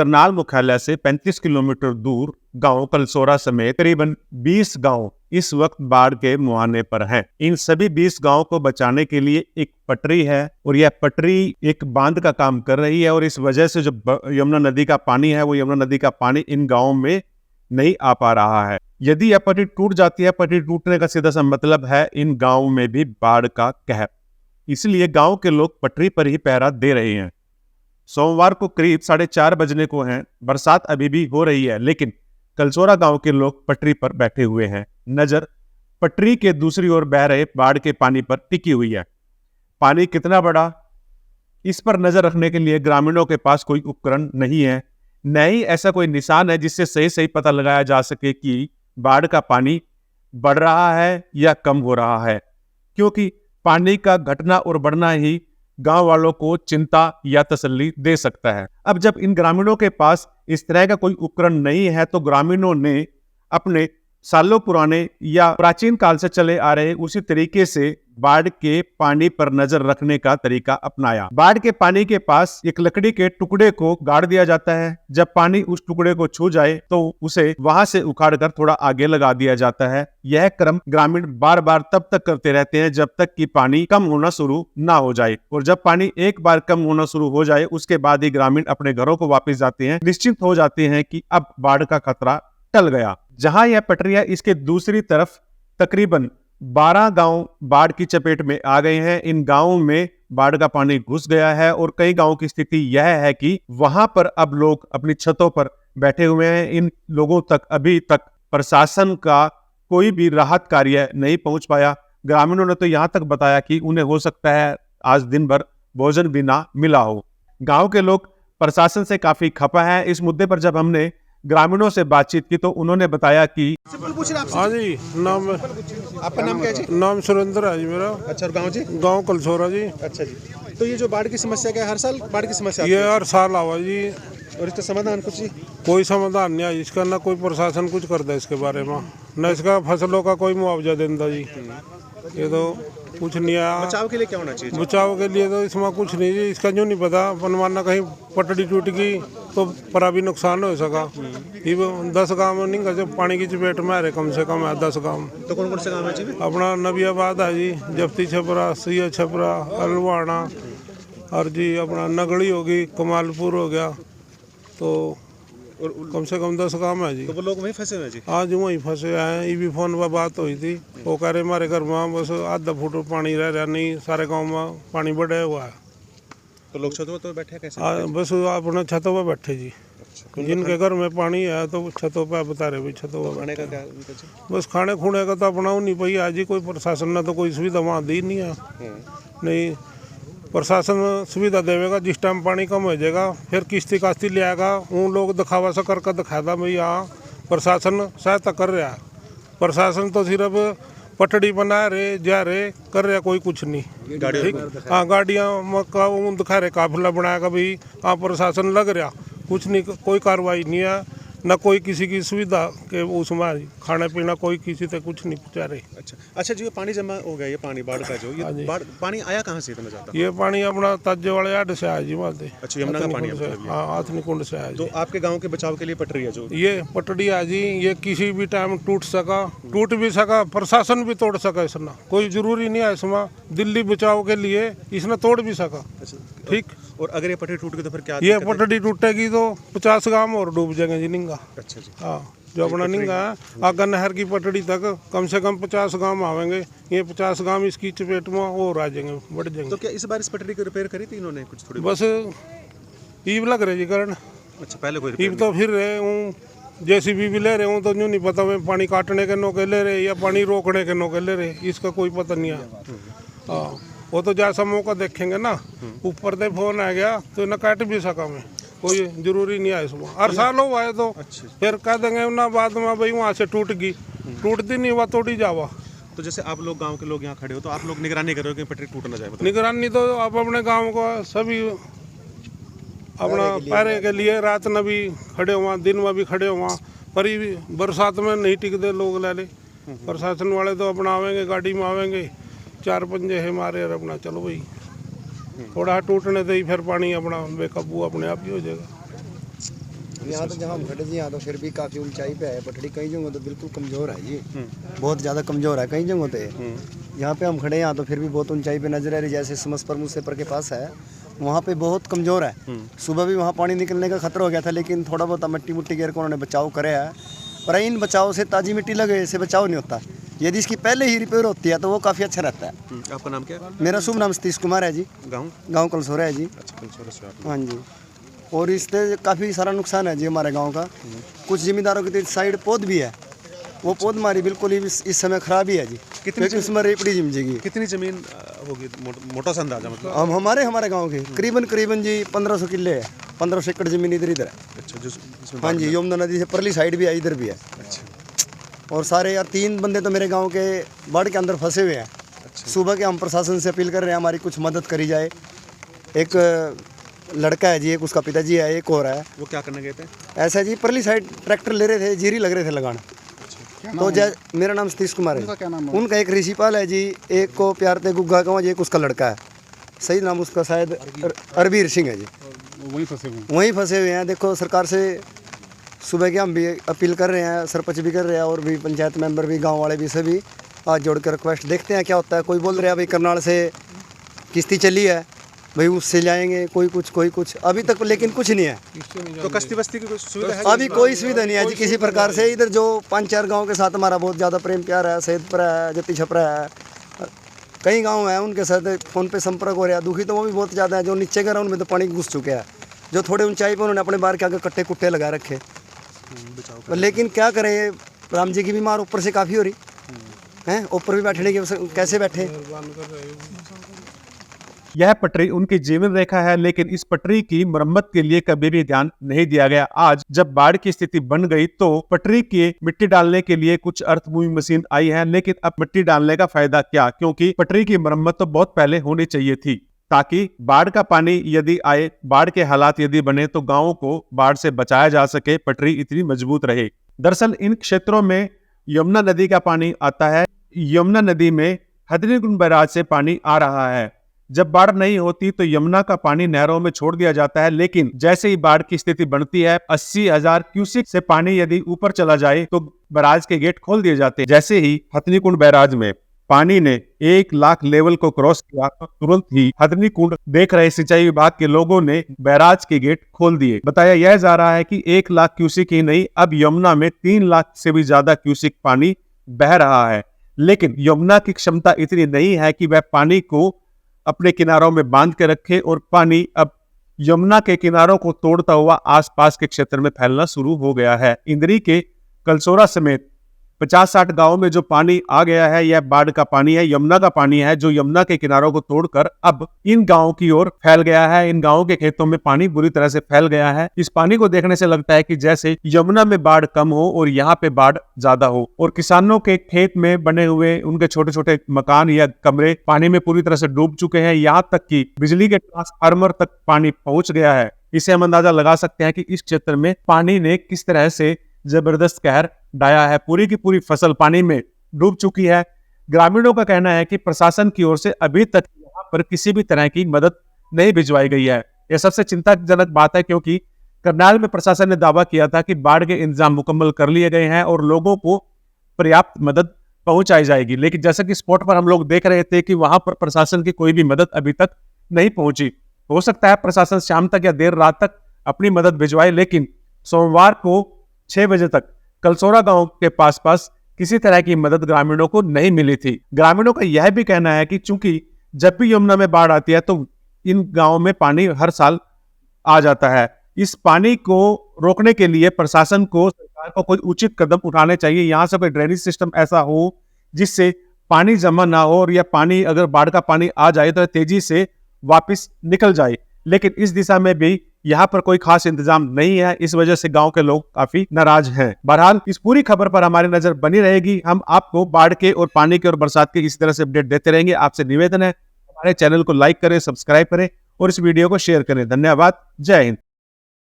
करनाल मुख्यालय से 35 किलोमीटर दूर गांव कलसोरा समेत करीबन 20 गांव इस वक्त बाढ़ के मुहाने पर हैं। इन सभी 20 गांव को बचाने के लिए एक पटरी है और यह पटरी एक बांध का काम कर रही है और इस वजह से जो यमुना नदी का पानी है वो यमुना नदी का पानी इन गांवों में नहीं आ पा रहा है। यदि यह पटरी टूट जाती है, पटरी टूटने का सीधा सा मतलब है इन गांवों में भी बाढ़ का कहर। इसलिए गांव के लोग पटरी पर ही पहरा दे रहे हैं। सोमवार को करीब 4:30 बजने को हैं। बरसात अभी भी हो रही है, लेकिन कलसोरा गांव के लोग पटरी पर बैठे हुए हैं। नजर पटरी के दूसरी ओर बह रहे बाढ़ के पानी पर टिकी हुई है। पानी कितना बड़ा, इस पर नजर रखने के लिए ग्रामीणों के पास कोई उपकरण नहीं है, न ही ऐसा कोई निशान है जिससे सही सही पता लगाया जा सके कि बाढ़ का पानी बढ़ रहा है या कम हो रहा है, क्योंकि पानी का घटना और बढ़ना ही गांव वालों को चिंता या तसल्ली दे सकता है। अब जब इन ग्रामीणों के पास इस तरह का कोई उपकरण नहीं है तो ग्रामीणों ने अपने सालों पुराने या प्राचीन काल से चले आ रहे उसी तरीके से बाढ़ के पानी पर नजर रखने का तरीका अपनाया। बाढ़ के पानी के पास एक लकड़ी के टुकड़े को गाड़ दिया जाता है। जब पानी उस टुकड़े को छू जाए तो उसे वहां से उखाड़कर थोड़ा आगे लगा दिया जाता है। यह क्रम ग्रामीण बार बार तब तक करते रहते हैं जब तक कि पानी कम होना शुरू ना हो जाए, और जब पानी एक बार कम होना शुरू हो जाए उसके बाद ही ग्रामीण अपने घरों को वापस जाते हैं, निश्चिंत हो जाते हैं कि अब बाढ़ का खतरा टल गया। जहां यह पटरिया, इसके दूसरी तरफ तकरीबन 12 गांव बाढ़ की चपेट में आ गए हैं। इन गांवों में बाढ़ का पानी घुस गया है और कई गांवों की स्थिति यह है कि वहां पर अब लोग अपनी छतों पर बैठे हुए हैं। इन लोगों तक अभी तक प्रशासन का कोई भी राहत कार्य नहीं पहुंच पाया। ग्रामीणों ने तो यहां तक बताया कि उन्हें हो सकता है आज दिन भर भोजन भी ना मिला हो। गांव के लोग प्रशासन से काफी खफा है। इस मुद्दे पर जब हमने ग्रामीणों से बातचीत की तो उन्होंने बताया कि हाँ जी, नाम आपका नाम क्या है जी? नाम सुरेंद्र है जी मेरा। अच्छा, और गांव जी? गांव कलसोरा जी। अच्छा जी, तो ये जो बाढ़ की समस्या क्या है, हर साल बाढ़ की समस्या आती ये है? हर साल आवा जी। और इसका समाधान कुछ जी? कोई समाधान नहीं है इसका, ना कोई प्रशासन कुछ करता है इसके बारे में, न इसका फसलों का कोई मुआवजा देता जी। ये तो कुछ नहीं है। बचाव के लिए क्या होना चाहिए? बचाव के लिए तो इसमें कुछ नहीं जी, इसका जो नहीं पता बनवाना, कहीं पटड़ी टूट गई तो परा भी नुकसान हो सका। ये 10 गाँव नहीं का जब पानी की चपेट में आ रहे, कम से कम है 10 गाँव। तो कौन कौन से गाँव है जी? अपना नबियाबाद है जी, जफ्ती छपरा, सिया छपरा, अलवाना, और जी अपना नगड़ी होगी, कमालपुर हो गया, तो कम से कम 10 गाँव है जी। तो वो लोग वहीं फंसे हुए हैं जी? आज वहीं फंसे हैं। ये भी फोन पर बात हुई थी, वो कह रहे हमारे घर में बस आधा फुट पानी रह रहा, नहीं सारे गाँव में पानी बढ़ा हुआ है। तो लोग छतों पर बैठे कैसे? बस अपने छतों पर बैठे जी। जिनके घर में पानी है तो छतों पर बता रहे भाई छतों पर। खाने का क्या उनका जी? बस खाने खुने का तो अपना नहीं पाई आज ही, कोई प्रशासन ने तो कोई सुविधा वहाँ दी नहीं है। नहीं, प्रशासन सुविधा देवेगा जिस टाइम पानी कम हो जाएगा, फिर किस्ती कास्ती ले आएगा, उन लोग दिखावा सा करके दिखाता भाई हाँ प्रशासन सहायता कर रहा है। प्रशासन तो सिर्फ पटड़ी बना रहे, जा रहे, कर रहे, कोई कुछ नहीं। ठीक, हाँ गाड़ियाँ का दिखा रहे, काफिला बनाएगा भाई हाँ प्रशासन लग रहा, कुछ नहीं, कोई कार्रवाई नहीं है, न कोई किसी की सुविधा के उसमें खाना पीना कोई किसी से कुछ नहीं पहुँचा रहे। अच्छा जी, ये पानी जमा हो गया, ये पानी बाढ़ का जो ये बाढ़ पानी आया कहाँ से? मैं चाहता हूँ ये पानी अपना ताजे वाले आड़ से आया जी, वहाँ से। अच्छा, यमुना का पानी है मतलब ये? हाँ, आथनी कुंड से आया। तो आपके गांव के बचाव के लिए पटरी है जो? ये पटड़ी है जी, ये किसी भी टाइम टूट सका, टूट भी सका, प्रशासन भी तोड़ सका, इसना कोई जरूरी नहीं है। इसमें दिल्ली बचाव के लिए इसने तोड़ भी सका। ठीक, और अगर ये पटरी टूट गई तो फिर क्या? ये पटड़ी टूटेगी तो 50 गांव और डूब जाएंगे जी निंगा। अच्छा जी, हाँ, जो अपना निंगा है आगा नहर की पटड़ी तक कम से कम 50 गांव आवेंगे। ये 50 गांव इसकी चपेट में और आ जाएंगे, बढ़ जाएंगे। तो क्या इस बार इस पटरी को रिपेयर करी थी इन्होंने कुछ थोड़ी? बस ईब लग रहे जी कारण। अच्छा, पहले कोई ईब तो फिर रहे हूँ, जेसीबी भी ले रहे हूँ, तो यूँ नहीं पता मैं पानी काटने के नौके ले रहे या पानी रोकने के नौके ले रहे, इसका कोई पता नहीं है। हाँ, वो तो जैसा मौका देखेंगे ना, ऊपर से फोन आ गया तो न काट भी सका मैं, कोई जरूरी नहीं है इसमें। हर साल हो आए तो फिर कह देंगे ना बाद में भाई वहाँ से टूट गई, टूटती नहीं हुआ तोड़ी जावा। तो जैसे आप लोग गांव के लोग यहाँ खड़े हो तो आप लोग निगरानी कर रहे हो कि पटरी टूट ना जाए? निगरानी तो आप अपने गाँव को सभी अपना पहरे के लिए रात में भी खड़े हुआ, दिन में भी खड़े हुआ, पर बरसात में नहीं टिकते लोग ले ले। प्रशासन वाले तो अपना आवेंगे, गाड़ी में आवेंगे, 4 पंजे है मारे और अपना चलो भाई, थोड़ा टूटने से ही फिर पानी अपना बेकाबू अपने आप ही हो जाएगा। यहाँ तो जहाँ हम खड़े जी यहाँ तो फिर भी काफ़ी ऊंचाई पे है पटड़ी, कई जगहों तो बिल्कुल कमज़ोर है जी, बहुत ज़्यादा कमज़ोर है कई जगहों पे। यहाँ पे हम खड़े हैं यहाँ तो फिर भी बहुत ऊंचाई पे नजर आ रही, जैसे समसपुर मुसेपर के पास है वहाँ पे बहुत कमज़ोर है। सुबह भी वहाँ पानी निकलने का खतरा हो गया था, लेकिन थोड़ा बहुत मिट्टी मुट्टी गिर को उन्होंने बचाव कराया है। पर इन बचाव से ताज़ी मिट्टी लगे से बचाव नहीं होता, यदि इसकी पहले ही रिपेयर होती है तो वो काफ़ी अच्छा रहता है। आपका नाम क्या है? मेरा शुभ नाम सतीश कुमार है जी, गाँव कलसोरा है जी। अच्छा, कलसोरा से आप। हाँ जी, और इससे काफ़ी सारा नुकसान है जी हमारे गांव का। कुछ जिम्मेदारों की साइड पौध भी है, वो पौध हमारी बिल्कुल ही इस समय खराब ही है जी, क्योंकि उसमें रेपड़ी जम जाएगी। कितनी जमीन होगी मोटा सा अंदाजा मतलब? हम हमारे गांव के करीबन जी 1500 किले है, 1500 एकड़ जमीन इधर है। अच्छा, जिसमें हाँ जी, यमुना नदी से परली साइड भी है, इधर भी है। अच्छा, और सारे यार 3 बंदे तो मेरे गाँव के बाढ़ के अंदर फंसे हुए हैं। सुबह के हम प्रशासन से अपील कर रहे हैं हमारी कुछ मदद करी जाए। एक लड़का है जी, एक उसका पिताजी है, एक और है। वो क्या करने गए थे? ऐसा जी परली साइड ट्रैक्टर ले रहे थे, जीरी लग रहे थे लगाना। तो मेरा नाम सतीश कुमार है। उनका एक ऋषिपाल है जी, एक को प्यारते गुग्गा का, एक उसका लड़का है, सही नाम उसका शायद अरबीर सिंह है जी। वहीं फंसे हुए हैं। देखो सरकार से सुबह के हम भी अपील कर रहे हैं, सरपंच भी कर रहे हैं और भी पंचायत मेंबर भी, गांव वाले भी, सभी आज जोड़ कर रिक्वेस्ट, देखते हैं क्या होता है। कोई बोल रहे हैं भाई करनाल से किश्ती चली है भाई उससे जाएंगे, कोई कुछ अभी तक लेकिन कुछ नहीं है। तो कश्ती बस्ती की कोई सुविधा है? अभी कोई सुविधा नहीं है जी किसी प्रकार से। इधर जो 5-4 गांव के साथ हमारा बहुत ज़्यादा प्रेम प्यार है, सैदपुरा है, जत्ती छपरा है, कई गांव हैं उनके साथ फ़ोन पे संपर्क हो रहा है। दुखी तो वो भी बहुत ज़्यादा है, जो नीचे घर उनमें तो पानी घुस चुके हैं, जो थोड़े ऊंचाई पे उन्होंने अपने बार के आगे कट्टे कुट्टे लगा रखे। लेकिन क्या करें, राम जी की भी मार ऊपर से काफ़ी हो रही है, ऊपर भी बैठने की कैसे बैठे। यह पटरी उनकी जीवन रेखा है, लेकिन इस पटरी की मरम्मत के लिए कभी भी ध्यान नहीं दिया गया। आज जब बाढ़ की स्थिति बन गई तो पटरी के मिट्टी डालने के लिए कुछ अर्थ मूविंग मशीन आई है, लेकिन अब मिट्टी डालने का फायदा क्या, क्योंकि पटरी की मरम्मत तो बहुत पहले होनी चाहिए थी, ताकि बाढ़ का पानी यदि आए, बाढ़ के हालात यदि बने तो गाँव को बाढ़ से बचाया जा सके, पटरी इतनी मजबूत रहे। दरअसल इन क्षेत्रों में यमुना नदी का पानी आता है। यमुना नदी में हथनीकुंड बैराज से पानी आ रहा है। जब बाढ़ नहीं होती तो यमुना का पानी नहरों में छोड़ दिया जाता है, लेकिन जैसे ही बाढ़ की स्थिति बनती है 80,000 क्यूसेक से पानी यदि ऊपर चला जाए तो बैराज के गेट खोल दिए जाते हैं। जैसे ही हथनीकुंड बैराज में पानी ने 1 लाख लेवल को क्रॉस किया तो तुरंत ही हथनीकुंड देख रहे सिंचाई विभाग के लोगों ने बैराज के गेट खोल दिए। बताया यह जा रहा है कि 1 लाख क्यूसेक ही नहीं, अब यमुना में 3 लाख से भी ज्यादा क्यूसेक पानी बह रहा है। लेकिन यमुना की क्षमता इतनी नहीं है कि वह पानी को अपने किनारों में बांध के रखे, और पानी अब यमुना के किनारों को तोड़ता हुआ आसपास के क्षेत्र में फैलना शुरू हो गया है। इंद्री के कलसोरा समेत 50-60 गांवों में जो पानी आ गया है, यह बाढ़ का पानी है, यमुना का पानी है, जो यमुना के किनारों को तोड़कर अब इन गांवों की ओर फैल गया है। इन गांवों के खेतों में पानी बुरी तरह से फैल गया है। इस पानी को देखने से लगता है कि जैसे यमुना में बाढ़ कम हो और यहाँ पे बाढ़ ज्यादा हो, और किसानों के खेत में बने हुए उनके छोटे छोटे मकान या कमरे पानी में पूरी तरह से डूब चुके हैं। यहाँ तक कि बिजली के ट्रांसफार्मर तक पानी पहुंच गया है। इससे हम अंदाजा लगा सकते हैं कि इस क्षेत्र में पानी ने किस तरह से जबरदस्त कहर ढाया है। पूरी की पूरी फसल पानी में डूब चुकी है। ग्रामीणों का कहना है कि प्रशासन की ओर से अभी तक यहाँ पर किसी भी तरह की मदद नहीं भिजवाई गई है। यह सबसे चिंताजनक बात है, क्योंकि करनाल में प्रशासन ने दावा किया था कि बाढ़ के इंतजाम मुकम्मल कर लिए गए हैं और लोगों को पर्याप्त मदद पहुंचाई जाएगी, लेकिन जैसा कि स्पॉट पर हम लोग देख रहे थे कि वहां पर प्रशासन की कोई भी मदद अभी तक नहीं पहुंची। हो सकता है प्रशासन शाम तक या देर रात तक अपनी मदद भिजवाए, लेकिन सोमवार को 6 बजे तक कलसोरा गांव के पास किसी तरह की मदद ग्रामीणों को नहीं मिली थी। ग्रामीणों का यह भी कहना है कि चूंकि जब भी यमुना में बाढ़ आती है तो इन गांवों में पानी हर साल आ जाता है। इस पानी को रोकने के लिए प्रशासन को, सरकार को कोई उचित कदम उठाने चाहिए। यहाँ से कोई ड्रेनेज सिस्टम ऐसा हो जिससे पानी जमा ना हो, और यह पानी अगर बाढ़ का पानी आ जाए तो तेजी से वापस निकल जाए, लेकिन इस दिशा में भी यहाँ पर कोई खास इंतजाम नहीं है। इस वजह से गांव के लोग काफी नाराज हैं। बहरहाल इस पूरी खबर पर हमारी नजर बनी रहेगी। हम आपको बाढ़ के और पानी के और बरसात के इस तरह से अपडेट देते रहेंगे। आपसे निवेदन है हमारे चैनल को लाइक करें, सब्सक्राइब करें और इस वीडियो को शेयर करें। धन्यवाद। जय हिंद।